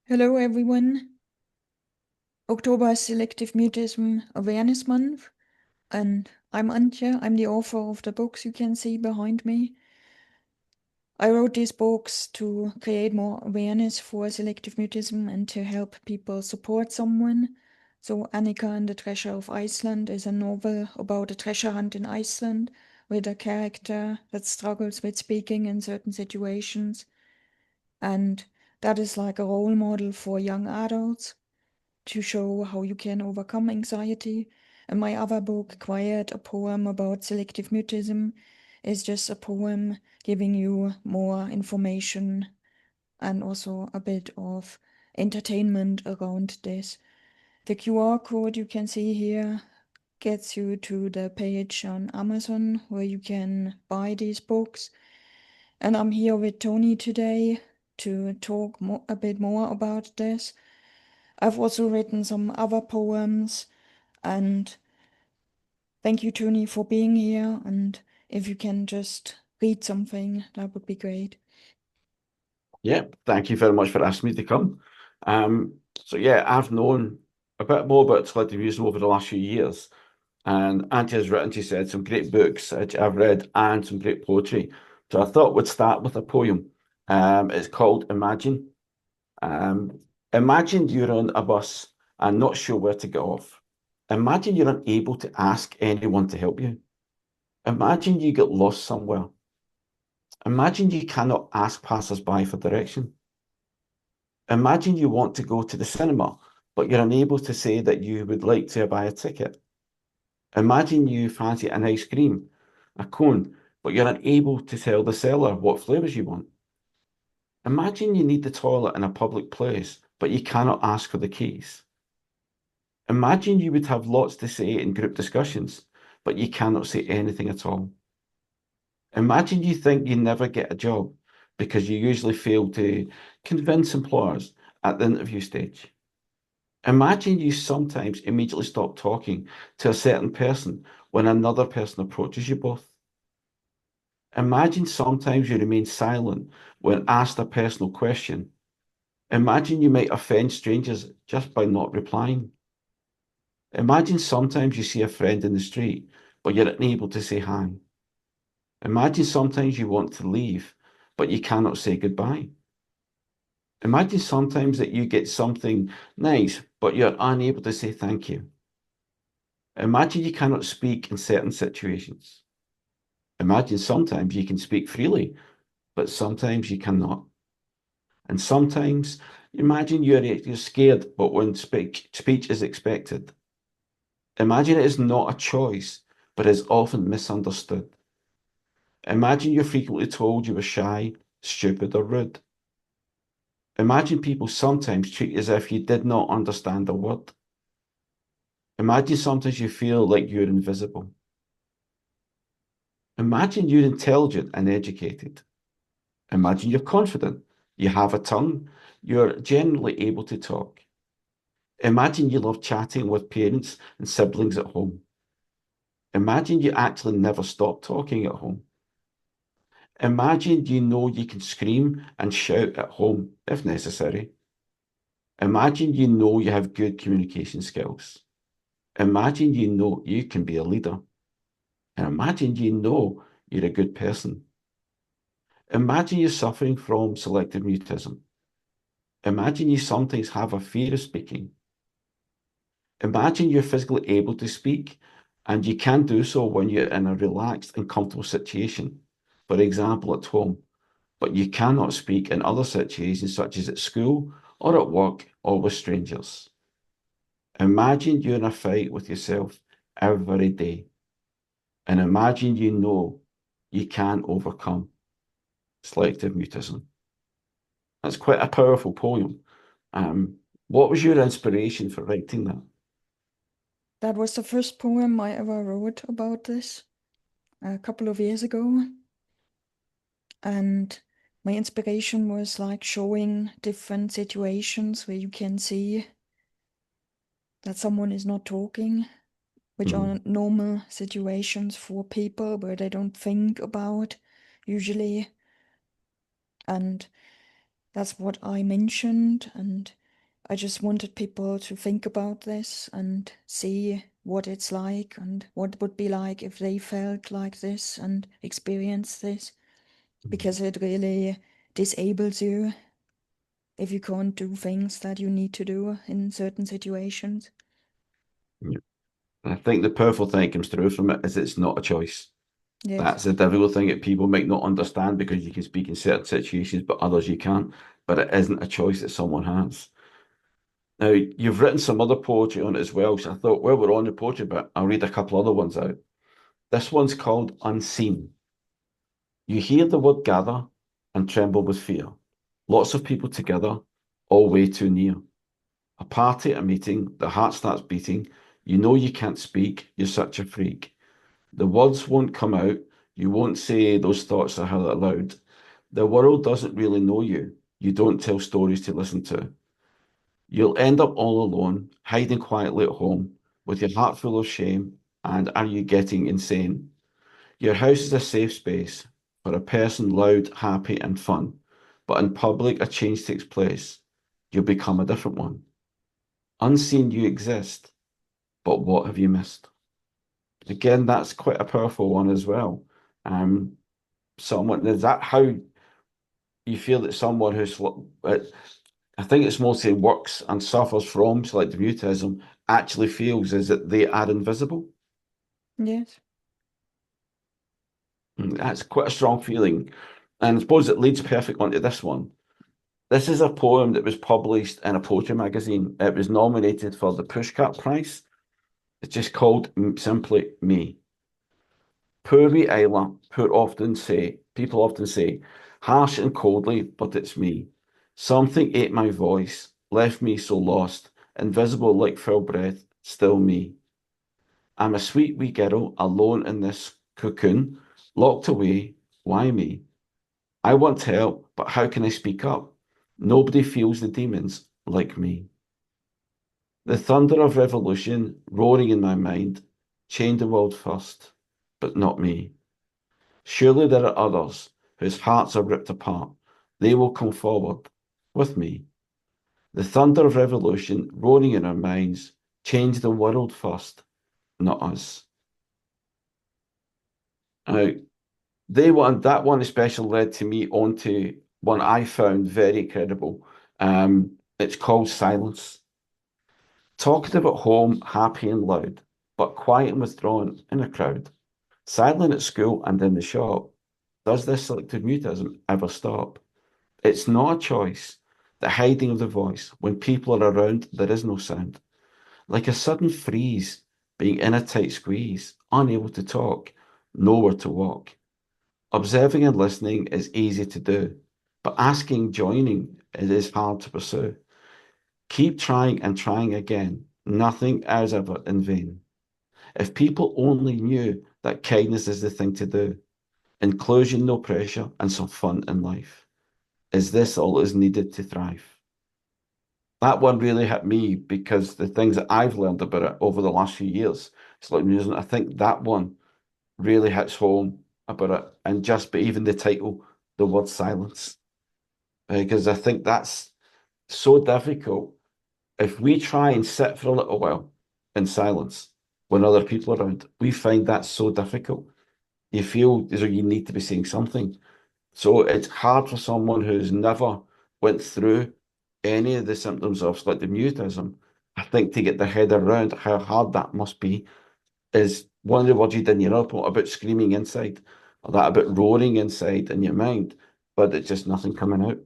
Hello, everyone. October is Selective Mutism Awareness Month, and I'm Antje. I'm the author of the books you can see behind me. I wrote these books to create more awareness for selective mutism and to help people support someone. So, Annika and the Treasure of Iceland is a novel about a treasure hunt in Iceland with a character that struggles with speaking in certain situations. And that is like a role model for young adults to show how you can overcome anxiety. And my other book, Quiet, a poem about selective mutism, is just a poem giving you more information and also a bit of entertainment around this. The QR code you can see here gets you to the page on Amazon where you can buy these books. And I'm here with Tony today to talk a bit more about this. I've also written some other poems, and thank you, Tony, for being here. And if you can just read something, that would be great. Yeah, thank you very much for asking me to come. So yeah, I've known a bit more about selective mutism over the last few years, and Antje has written, she said, some great books which I've read and some great poetry. So I thought we'd start with a poem. It's called Imagine. Um, Imagine you're on a bus and not sure where to get off. Imagine you're unable to ask anyone to help you. Imagine you get lost somewhere. Imagine you cannot ask passers-by for direction. Imagine you want to go to the cinema, but you're unable to say that you would like to buy a ticket. Imagine you fancy an ice cream, a cone, but you're unable to tell the seller what flavors you want. Imagine you need the toilet in a public place, but you cannot ask for the keys. Imagine you would have lots to say in group discussions, but you cannot say anything at all. Imagine you think you never get a job because you usually fail to convince employers at the interview stage. Imagine you sometimes immediately stop talking to a certain person when another person approaches you both. Imagine sometimes you remain silent when asked a personal question. Imagine you might offend strangers just by not replying. Imagine sometimes you see a friend in the street, but you're unable to say hi. Imagine sometimes you want to leave, but you cannot say goodbye. Imagine sometimes that you get something nice, but you're unable to say thank you. Imagine you cannot speak in certain situations. Imagine sometimes you can speak freely, but sometimes you cannot. And sometimes imagine you're scared, but when speech is expected. Imagine it is not a choice, but is often misunderstood. Imagine you're frequently told you were shy, stupid, or rude. Imagine people sometimes treat you as if you did not understand a word. Imagine sometimes you feel like you're invisible. Imagine you're intelligent and educated. Imagine you're confident, you have a tongue, you're generally able to talk. Imagine you love chatting with parents and siblings at home. Imagine you actually never stop talking at home. Imagine you know you can scream and shout at home if necessary. Imagine you know you have good communication skills. Imagine you know you can be a leader. And imagine you know you're a good person. Imagine you're suffering from selective mutism. Imagine you sometimes have a fear of speaking. Imagine you're physically able to speak and you can do so when you're in a relaxed and comfortable situation, for example, at home, but you cannot speak in other situations such as at school or at work or with strangers. Imagine you're in a fight with yourself every day and imagine you know you can overcome selective mutism. That's quite a powerful poem. What was your inspiration for writing that? That was the first poem I ever wrote about this a couple of years ago. And my inspiration was like showing different situations where you can see that someone is not talking, which Mm, are normal situations for people where they don't think about usually. And that's what I mentioned, and I just wanted people to think about this and see what it's like and what it would be like if they felt like this and experienced this, because it really disables you if you can't do things that you need to do in certain situations. Yeah. I think the powerful thing that comes through from it is it's not a choice. Yes. That's the difficult thing that people might not understand, because you can speak in certain situations, but others you can't. But it isn't a choice that someone has. Now, you've written some other poetry on it as well, so I thought, well, we're on the poetry bit, I'll read a couple other ones out. This one's called Unseen. You hear the word gather and tremble with fear. Lots of people together, all way too near. A party, a meeting, the heart starts beating. You know you can't speak, you're such a freak. The words won't come out, you won't say those thoughts are out loud. The world doesn't really know you. You don't tell stories to listen to. You'll end up all alone, hiding quietly at home, with your heart full of shame. And are you getting insane? Your house is a safe space for a person loud, happy, and fun. But in public, a change takes place. You'll become a different one. Unseen, you exist, but what have you missed? Again, that's quite a powerful one as well. Um, Someone, is that how you feel that someone who's, I think it's mostly works and suffers from selective mutism, actually feels is that they are invisible? Yes. That's quite a strong feeling. And I suppose it leads perfect onto this one. This is a poem that was published in a poetry magazine. It was nominated for the Pushcart Prize. It's just called simply Me. Poor wee Isla, people often say, harsh and coldly, but it's me. Something ate my voice, left me so lost, invisible like foul breath, still me. I'm a sweet wee girl, alone in this cocoon, locked away. Why me? I want help, but how can I speak up? Nobody feels the demons like me. The thunder of revolution roaring in my mind, chained the world first, but not me. Surely there are others whose hearts are ripped apart. They will come forward with me. The thunder of revolution roaring in our minds, change the world first, not us. Now, that one especially led to me onto one I found very credible. It's called Silence. Talkative at home, happy and loud, but quiet and withdrawn in a crowd. Silent at school and in the shop. Does this selective mutism ever stop? It's not a choice. The hiding of the voice. When people are around, there is no sound. Like a sudden freeze, being in a tight squeeze, unable to talk, nowhere to walk. Observing and listening is easy to do, but asking, joining, it is hard to pursue. Keep trying and trying again. Nothing is ever in vain. If people only knew that kindness is the thing to do, inclusion, no pressure, and some fun in life. Is this all is needed to thrive? That one really hit me because the things that I've learned about it over the last few years, it's like music. I think that one really hits home about it, and just but even the title, the word silence, because I think that's so difficult. If we try and sit for a little while in silence when other people are around, we find that so difficult. You feel as though you need to be saying something. So it's hard for someone who's never went through any of the symptoms of selective mutism, I think, to get their head around how hard that must be. Is one of the words you did in your report about screaming inside, or that about roaring inside in your mind, but it's just nothing coming out.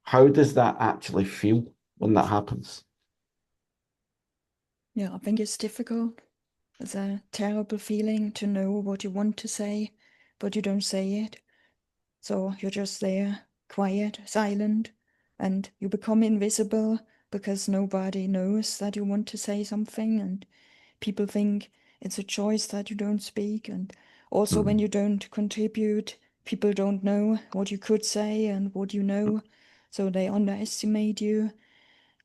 How does that actually feel when that happens? Yeah, I think it's difficult. It's a terrible feeling to know what you want to say, but you don't say it. So you're just there, quiet, silent, and you become invisible because nobody knows that you want to say something, and people think it's a choice that you don't speak. And also, when Mm, you don't contribute, people don't know what you could say and what you know, so they underestimate you,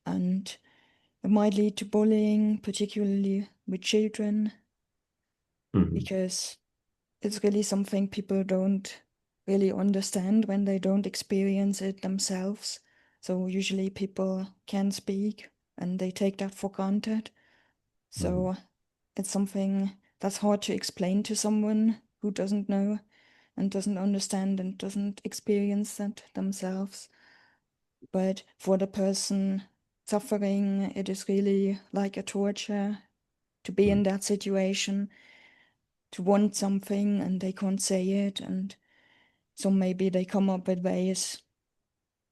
and it might lead to bullying, particularly with children, mhm, because it's really something people don't really understand when they don't experience it themselves. So usually people can speak and they take that for granted. Mhm. So it's something that's hard to explain to someone who doesn't know and doesn't understand and doesn't experience that themselves. But for the person suffering, it is really like a torture to be in that situation, to want something and they can't say it. And so maybe they come up with ways,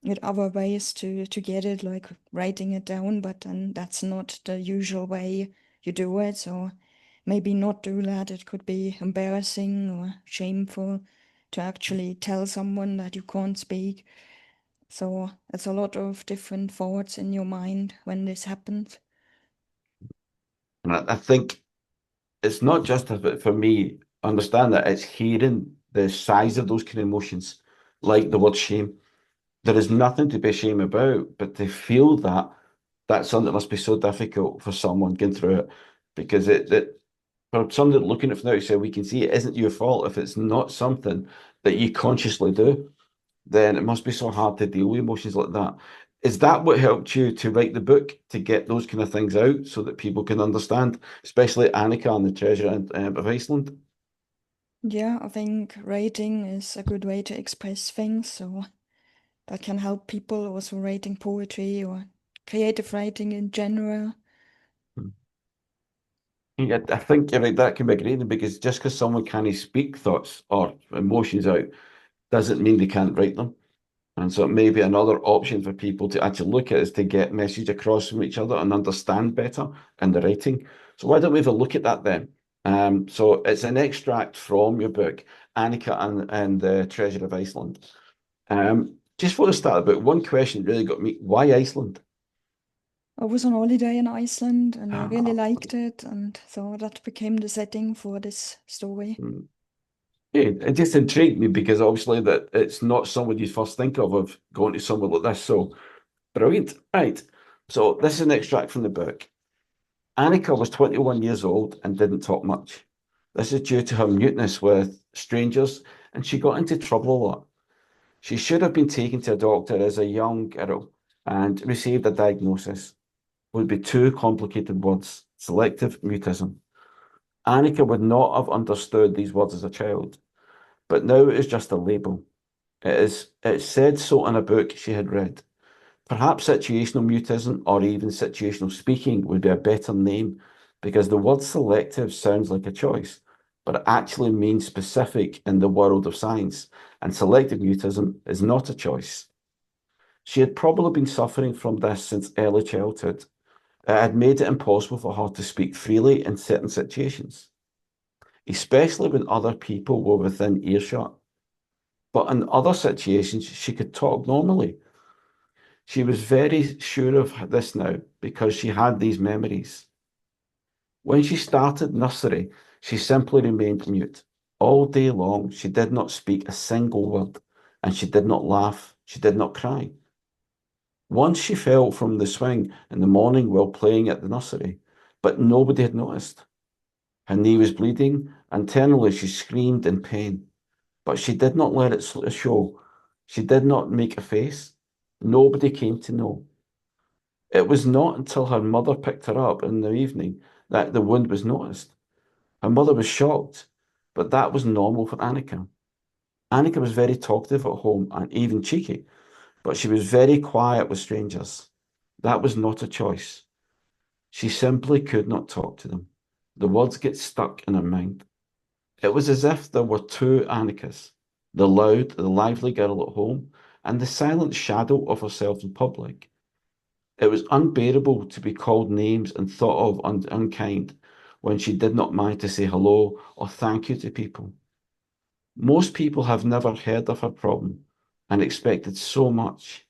with other ways to get it, like writing it down, but then that's not the usual way you do it. So maybe not do that. It could be embarrassing or shameful to actually tell someone that you can't speak. So it's a lot of different thoughts in your mind when this happens. And I think it's not just about, for me, understand that it's hearing the size of those kind of emotions, like the word shame. There is nothing to be ashamed about, but to feel that, that's something that must be so difficult for someone going through it. Because it for somebody looking at it from the outside, we can see it isn't your fault if it's not something that you consciously do. Then it must be so hard to deal with emotions like that. Is that what helped you to write the book, to get those kind of things out so that people can understand, especially Annika and the treasure of Iceland? Yeah, I think writing is a good way to express things. So that can help people also writing poetry or creative writing in general. Yeah, I think you're right, that can be great because just because someone can't speak thoughts or emotions out doesn't mean they can't write them. And so it may be another option for people to actually look at is to get message across from each other and understand better in the writing. So why don't we have a look at that then? So it's an extract from your book, Annika and the Treasure of Iceland. Just for the start of the book, one question really got me: why Iceland? I was on holiday in Iceland and I really Ah, liked it, and so that became the setting for this story. mm. Yeah, it just intrigued me because obviously that it's not someone you first think of going to somewhere like this. So brilliant. Right. So this is an extract from the book. Annika was 21 years old and didn't talk much. This is due to her muteness with strangers, and she got into trouble a lot. She should have been taken to a doctor as a young girl and received a diagnosis. Would be two complicated words: selective mutism. Annika would not have understood these words as a child, but now it is just a label. It said so in a book she had read. Perhaps situational mutism or even situational speaking would be a better name because the word selective sounds like a choice, but it actually means specific in the world of science, and selective mutism is not a choice. She had probably been suffering from this since early childhood. It had made it impossible for her to speak freely in certain situations, especially when other people were within earshot. But in other situations, she could talk normally. She was very sure of this now because she had these memories. When she started nursery, she simply remained mute. All day long, she did not speak a single word, and she did not laugh, she did not cry. Once she fell from the swing in the morning while playing at the nursery, but nobody had noticed. Her knee was bleeding. Internally, she screamed in pain, but she did not let it show. She did not make a face. Nobody came to know. It was not until her mother picked her up in the evening that the wound was noticed. Her mother was shocked, but that was normal for Annika. Annika was very talkative at home and even cheeky, but she was very quiet with strangers. That was not a choice. She simply could not talk to them. The words get stuck in her mind. It was as if there were two Annikas, the loud, the lively girl at home, and the silent shadow of herself in public. It was unbearable to be called names and thought of unkind when she did not mind to say hello or thank you to people. Most people have never heard of her problem and expected so much.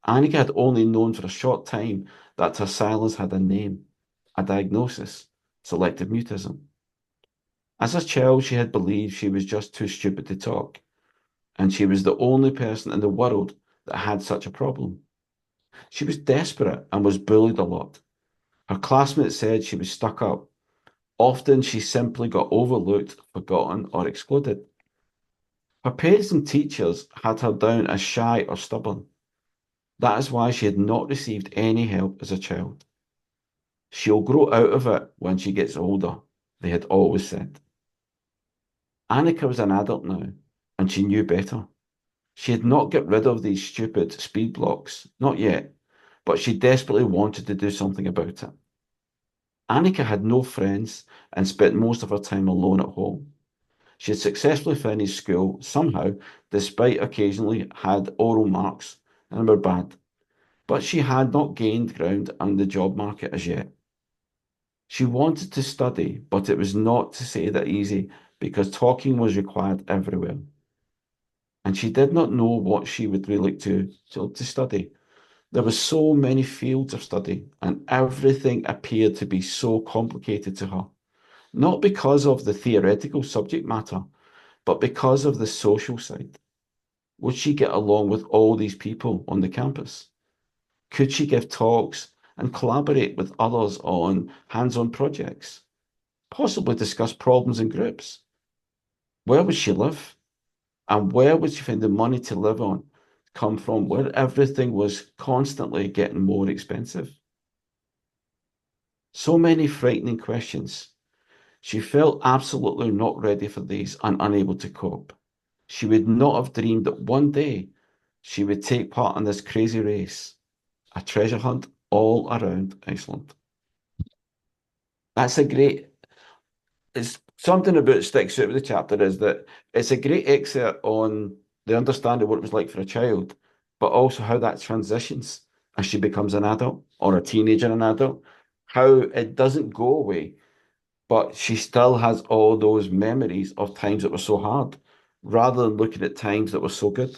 Annika had only known for a short time that her silence had a name, a diagnosis: selective mutism. As a child, she had believed she was just too stupid to talk, and she was the only person in the world that had such a problem. She was desperate and was bullied a lot. Her classmates said she was stuck up. Often she simply got overlooked, forgotten, or excluded. Her parents and teachers had her down as shy or stubborn. That is why she had not received any help as a child. She'll grow out of it when she gets older, they had always said. Annika was an adult now, and she knew better. She had not got rid of these stupid speed blocks, not yet, but she desperately wanted to do something about it. Annika had no friends and spent most of her time alone at home. She had successfully finished school somehow, despite occasionally had oral marks and were bad, but she had not gained ground on the job market as yet. She wanted to study, but it was not to say that easy because talking was required everywhere. And she did not know what she would really like to study. There were so many fields of study, and everything appeared to be so complicated to her. Not because of the theoretical subject matter, but because of the social side. Would she get along with all these people on the campus? Could she give talks and collaborate with others on hands-on projects? Possibly discuss problems in groups? Where would she live? And where would she find the money to live on come from where everything was constantly getting more expensive? So many frightening questions. She felt absolutely not ready for these and unable to cope. She would not have dreamed that one day she would take part in this crazy race, a treasure hunt all around Iceland. That's a great, it's something about sticks out with the chapter is that it's a great excerpt on the understanding what it was like for a child, but also how that transitions as she becomes an adult or a teenager and an adult, how it doesn't go away, but she still has all those memories of times that were so hard, rather than looking at times that were so good.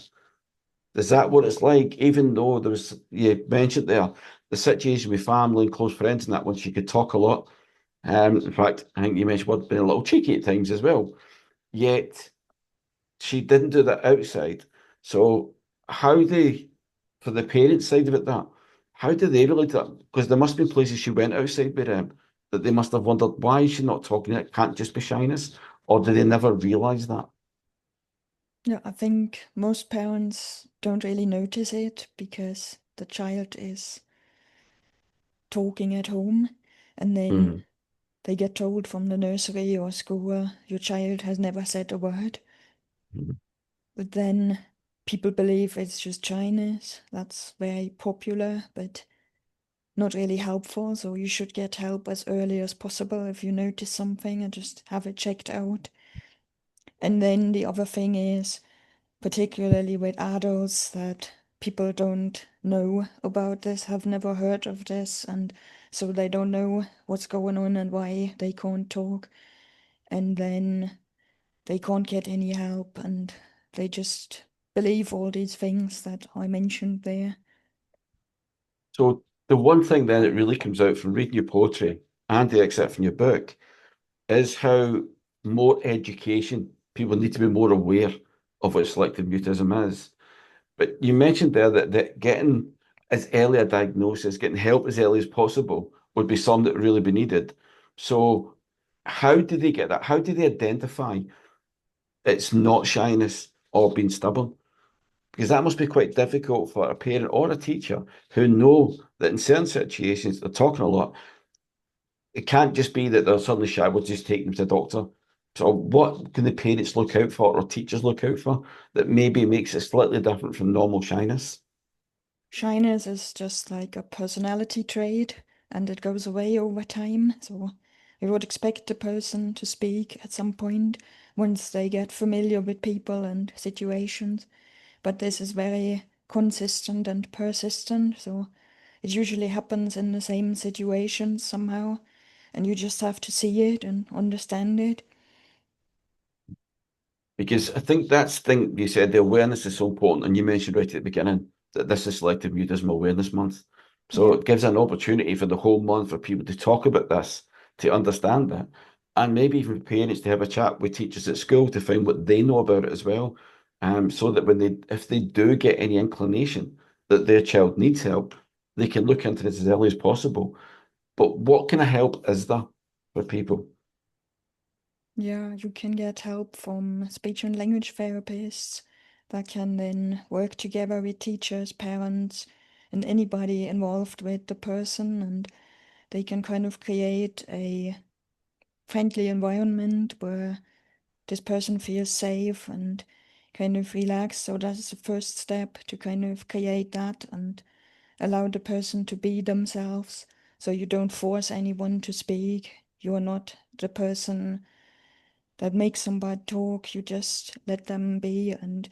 Is that what it's like? Even though there was, you mentioned there, the situation with family and close friends and that when she could talk a lot. In fact, I think you mentioned being a little cheeky at times as well. Yet she didn't do that outside. So how they, for the parents' side of it, that how do they relate to that? Because there must be places she went outside with him that they must have wondered why is she not talking? It can't just be shyness, or do they never realise that? Yeah, I think most parents don't really notice it because the child is talking at home, and then Mm. they get told from the nursery or school, your child has never said a word. Mm. But then people believe it's just shyness. That's very popular, but not really helpful. So you should get help as early as possible if you notice something and just have it checked out. And then the other thing is, particularly with adults, that people don't know about this, have never heard of this, and so they don't know what's going on and why they can't talk. And then they can't get any help, and they just believe all these things that I mentioned there. So the one thing then that really comes out from reading your poetry and the excerpt from your book is how more education, people need to be more aware of what selective mutism is. But you mentioned there that getting as early a diagnosis, getting help as early as possible would be something that would really be needed. So how do they get that? How do they identify it's not shyness or being stubborn? Because that must be quite difficult for a parent or a teacher who know that in certain situations they're talking a lot. It can't just be that they're suddenly shy, we'll just take them to the doctor. So what can the parents look out for or teachers look out for that maybe makes it slightly different from normal shyness? Shyness is just like a personality trait, and it goes away over time. So you would expect the person to speak at some point once they get familiar with people and situations. But this is very consistent and persistent. So it usually happens in the same situations somehow, and you just have to see it and understand it. Because I think that's the thing you said, the awareness is so important. And you mentioned right at the beginning that this is Selective Mutism Awareness Month. So Yeah. it gives an opportunity for the whole month for people to talk about this, to understand it, and maybe even parents to have a chat with teachers at school to find what they know about it as well. So that when they, if they do get any inclination that their child needs help, they can look into this as early as possible. But what kind of help is there for people? Yeah, you can get help from speech and language therapists that can then work together with teachers, parents, and anybody involved with the person, and they can kind of create a friendly environment where this person feels safe and kind of relaxed. So that's the first step to kind of create that and allow the person to be themselves. So you don't force anyone to speak. You're not the person that makes somebody talk. You just let them be, and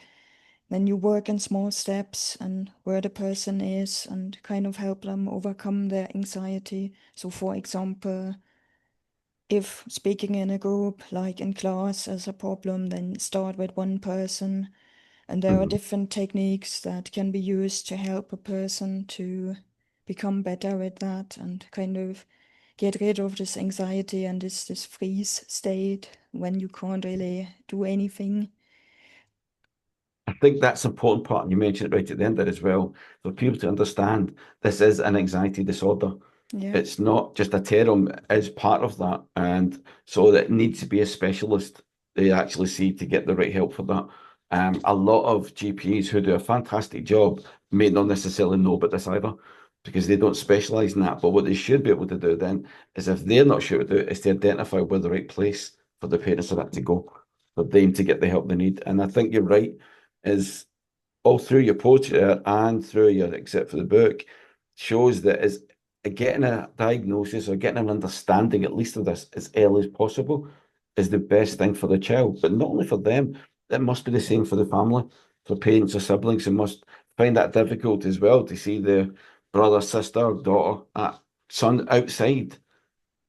then you work in small steps and where the person is and kind of help them overcome their anxiety. So, for example, if speaking in a group, like in class, is a problem, then start with one person. And there are Mhm. different techniques that can be used to help a person to become better with that and kind of get rid of this anxiety and this freeze state when you can't really do anything. I think that's an important part, and you mentioned it right at the end there as well, for people to understand this is an anxiety disorder. Yeah. It's not just a term, it is part of that. And so it needs to be a specialist they actually see to get the right help for that. A lot of GPs who do a fantastic job may not necessarily know about this either because they don't specialize in that. But what they should be able to do then is if they're not sure what to do, is to identify where the right place for the parents of that to go, for them to get the help they need. And I think you're right, is all through your portrait and through your except for the book shows that is getting a diagnosis or getting an understanding at least of this as early as possible is the best thing for the child, but not only for them, it must be the same for the family, for parents or siblings who must find that difficult as well to see their brother, sister, daughter, son outside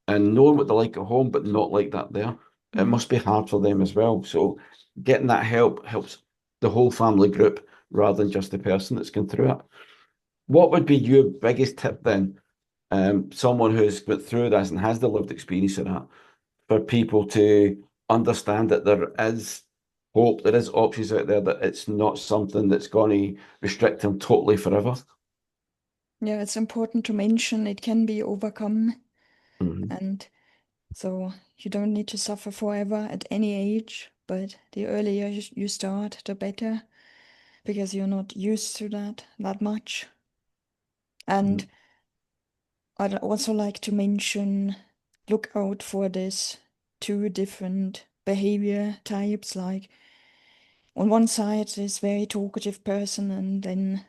and knowing what they're like at home, but not like that there. It Mm. must be hard for them as well. So getting that help helps the whole family group rather than just the person that's going through it. What would be your biggest tip then? Someone who's went through this and has the lived experience of that, for people to understand that there is hope, there is options out there, that it's not something that's going to restrict them totally forever. Yeah, it's important to mention it can be overcome, Mhm. and so you don't need to suffer forever at any age, but the earlier you start, the better, because you're not used to that much. And I'd also like to mention look out for this two different behavior types. Like on one side, this very talkative person, and then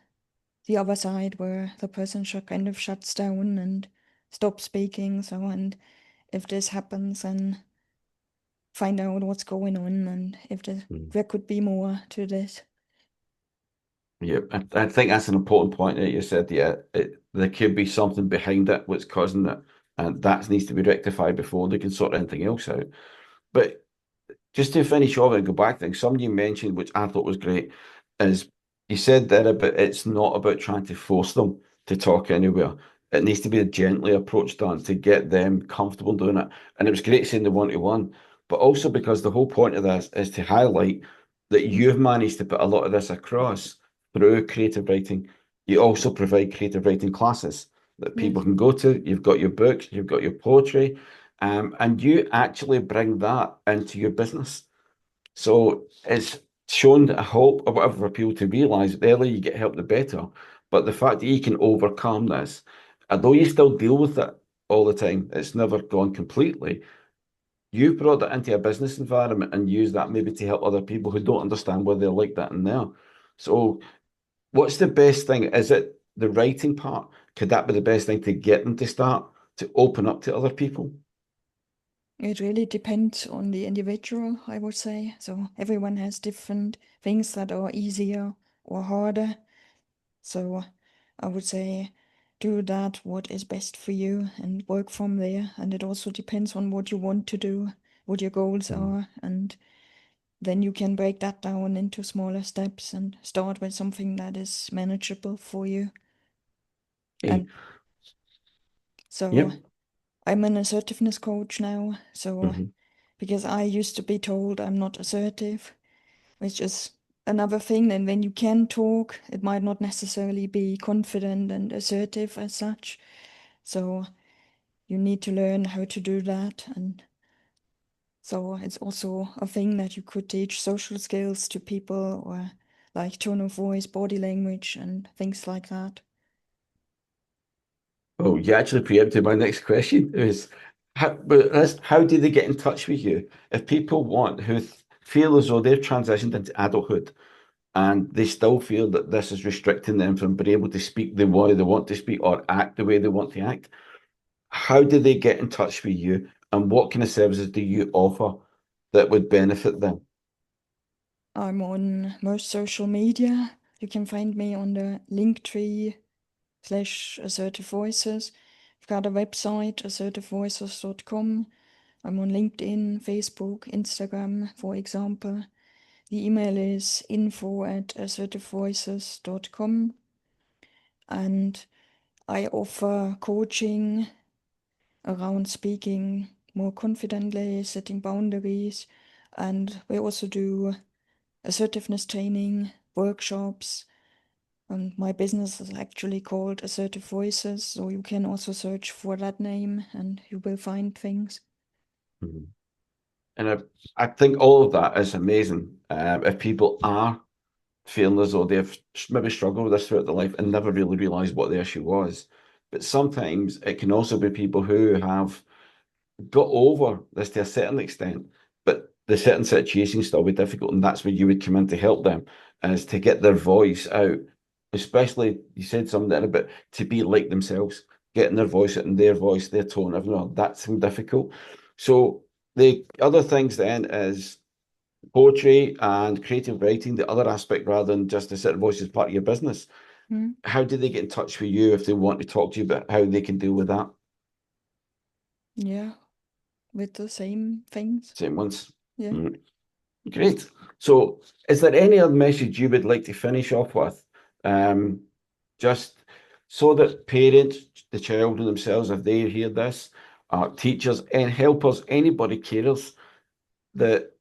the other side where the person kind of shuts down and stops speaking. So, and if this happens, then find out what's going on and if Mhm. there could be more to this. Yeah, I think that's an important point that you said. Yeah, there could be something behind it, what's causing it, and that needs to be rectified before they can sort anything else out. But just to finish off and go back things, something you mentioned, which I thought was great, is you said that about it's not about trying to force them to talk anywhere. It needs to be a gently approach done to get them comfortable doing it. And it was great seeing the one-to-one, but also because the whole point of this is to highlight that you've managed to put a lot of this across through creative writing. You also provide creative writing classes that people Yes. can go to. You've got your books, you've got your poetry, and you actually bring that into your business. So it's shown a hope or whatever for people to realise the earlier you get help, the better. But the fact that you can overcome this, although you still deal with it all the time, it's never gone completely. You've brought that into a business environment and use that maybe to help other people who don't understand why they're like that in there. So, what's the best thing? Is it the writing part? Could that be the best thing to get them to start to open up to other people? It really depends on the individual, I would say. So everyone has different things that are easier or harder. So I would say do that what is best for you and work from there. And it also depends on what you want to do, what your goals Mm. are, and then you can break that down into smaller steps and start with something that is manageable for you. Okay. And so Yep. I'm an assertiveness coach now. So Hmm. because I used to be told I'm not assertive, which is another thing. And when you can talk, it might not necessarily be confident and assertive as such. So you need to learn how to do that. And So it's also a thing that you could teach social skills to people, or like tone of voice, body language, and things like that. Oh, you actually preempted my next question. Is how do they get in touch with you? If people want who feel as though they've transitioned into adulthood and they still feel that this is restricting them from being able to speak the way they want to speak or act the way they want to act, how do they get in touch with you? And what kind of services do you offer that would benefit them? I'm on most social media. You can find me on the Linktree/Assertive Voices. I've got a website, assertivevoices.com. I'm on LinkedIn, Facebook, Instagram, for example. The email is info@assertivevoices.com. And I offer coaching around speaking more confidently, setting boundaries. And we also do assertiveness training, workshops. And my business is actually called Assertive Voices, so you can also search for that name and you will find things. Mhm. And I think all of that is amazing. If people are feeling as though they've maybe struggled with this throughout their life and never really realised what the issue was. But sometimes it can also be people who have got over this to a certain extent, but the certain situations still be difficult, and that's where you would come in to help them, is to get their voice out. Especially, you said something about to be like themselves, getting their voice out and their voice, their tone, everything. That's difficult. So the other things then is poetry and creative writing, the other aspect, rather than just to sit voice as part of your business. Mm. How do they get in touch with you if they want to talk to you about how they can deal with that? Yeah, with the same things. Same ones. Yeah. Mm, great. So, is there any other message you would like to finish off with? Um, just so that parents, the child and themselves, if they hear this, teachers and helpers, anybody carers, that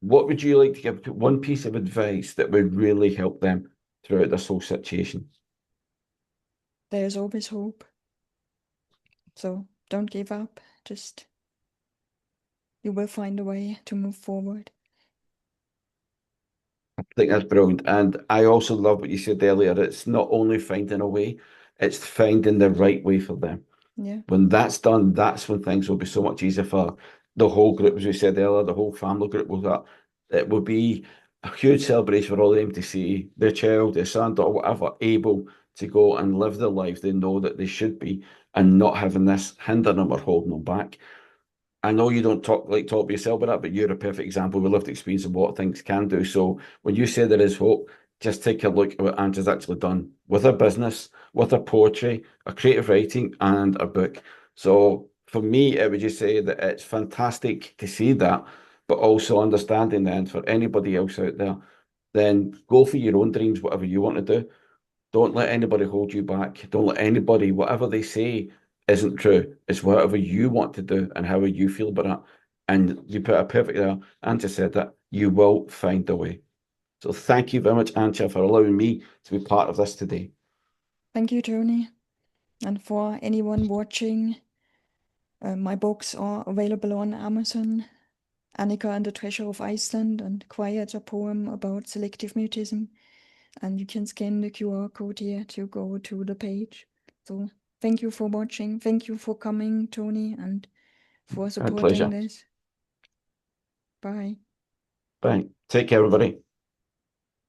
what would you like to give one piece of advice that would really help them throughout this whole situation? There's always hope. So don't give up. Just you will find a way to move forward. I think that's brilliant. And I also love what you said earlier. It's not only finding a way, it's finding the right way for them. Yeah. When that's done, that's when things will be so much easier for the whole group, as we said earlier, the whole family group will that it will be a huge celebration for all of them to see their child, their son, daughter, whatever, able to go and live the life they know that they should be and not having this hindering them or holding them back. I know you don't talk about yourself about that, but you're a perfect example of a lived experience of what things can do. So when you say there is hope, just take a look at what Angie's actually done with her business, with her poetry, her creative writing, and a book. So for me, I would just say that it's fantastic to see that, but also understanding then for anybody else out there, then go for your own dreams, whatever you want to do. Don't let anybody hold you back. Don't let anybody, whatever they say, isn't true. It's whatever you want to do and how you feel about it. And you put it perfect there. Antje said that you will find a way. So thank you very much, Antje, for allowing me to be part of this today. Thank you, Tony. And for anyone watching, my books are available on Amazon. Annika and the Treasure of Iceland and Quiet, a poem about selective mutism. And you can scan the QR code here to go to the page. So thank you for watching. Thank you for coming, Tony, and for My supporting pleasure. this. Bye. Bye. Take care, everybody.